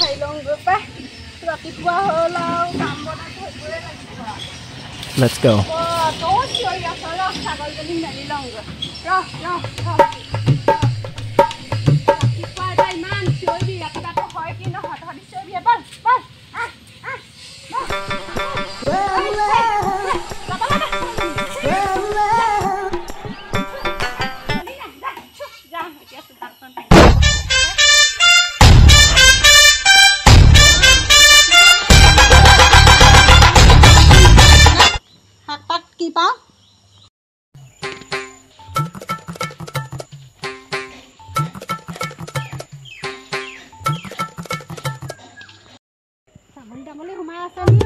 খাই লওঁ গৈ পাই ৰাতিপুৱা হ'ল আৰু কাম বনাই থৈবই লাগিব Let's go. তই চিঞৰি আছ ছাগলজনী মেলি লওঁ গৈ ৰাতিপুৱা এটা ইমান চিঞৰিবি ৰাতিপুৱাটো হয় কি নহয় তহঁতি চিঞৰিবি বল বল Boleh rumah asal ni.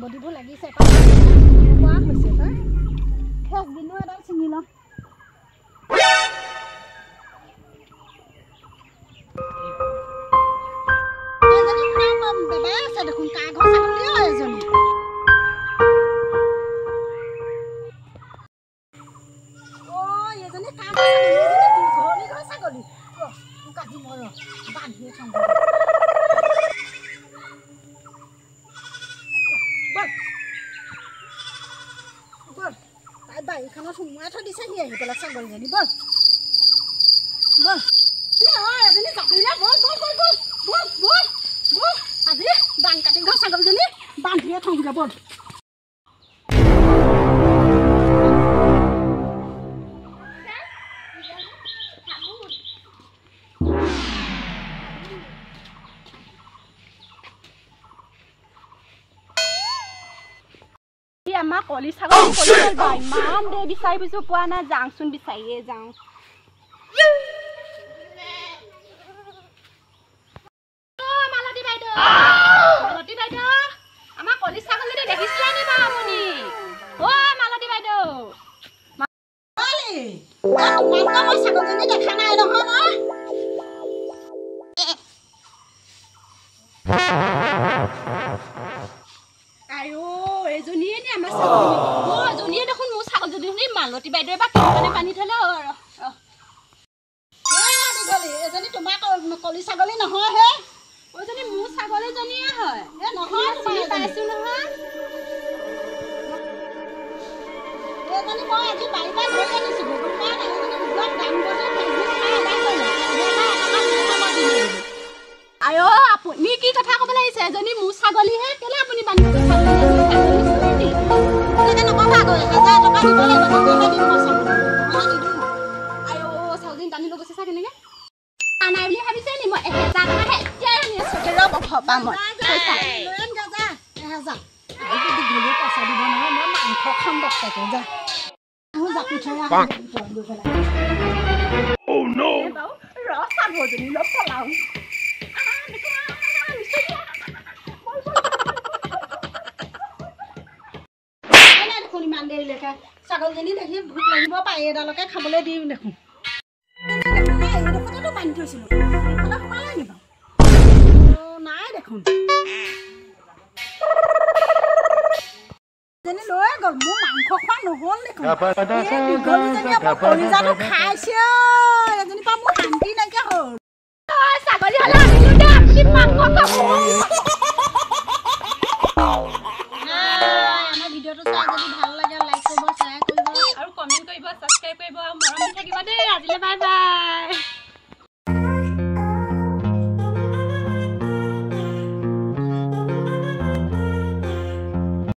Bodibu lagi saya pakai. Apa apa sih tak? Kau gini ada sini lah. Jadi kenapa bebas ada kun kagok sama dia aja ni? Oh, ya jadi kagok sama dia jadi goli kau sagoli. Oh, bukan di mana? Bantu sama. Baik, kamu semua tu di sini ya, kalau saya boleh ni, bol, bol. Ini tapi ni, bol. Adik, bang kating kau sagol ni, bang dia thong dia bol. Mak koli sagol koli bay mam de bisai bisu puana jangsun bisai ye jang malati baido ama koli sagol de dekhisa ni ba amuni o malati baido mali mangka mo sagol ni dekha nai no ha ayo এজনীয়ে নি আমাৰ ছাগলী ও এজনীয়ে দেখোন মোৰ ছাগলজনী শুনি মালতি বাইদেৱে বা কিমানে পানী থলে এজনী তোমাৰ কলি ছাগলী নহয় হে ওজনী মোৰ ছাগলীজনীয়ে হয় এ নহয় চিনি পাইছো নহয় এজনী মই আজি বাইবা ধৰি আনিছো তোমাৰ এজনী ব্লক দাম বজে আয়ো আপুনি কি কথা ক'ব লাগিছে এজনী মোৰ ছাগলী হে কেলে আপুনি বান্ধি Oh no! ছাগলজনী দেখি ভোক লাগিব পাই এডালকে খাবলৈ দিম দেখোন এইডোখৰতে বান্ধি থৈছিলোঁ এইফালে সোমালে নি বাৰু নাই দেখোন যেনে লৈ গ'ল মোৰ মাংস খোৱা নহ'ল দেখোন দীঘলীজনী আকৌ কলিজাটো খাইছে এজনী পৰা মোৰ শান্তি নাইকিয়া হ'ল ছাগলী হ'লে আনিলোঁ দে আপুনি মাংস খাব আমাৰ ভিডিঅ'টো চাই যদি ভাল লাগে লাইক কৰিব শ্বেয়াৰ কৰিব আৰু কমেন্ট কৰিব সাবস্ক্ৰাইব কৰিব আৰু মৰম দি থাকিবা দেই আজিলে বাই বাই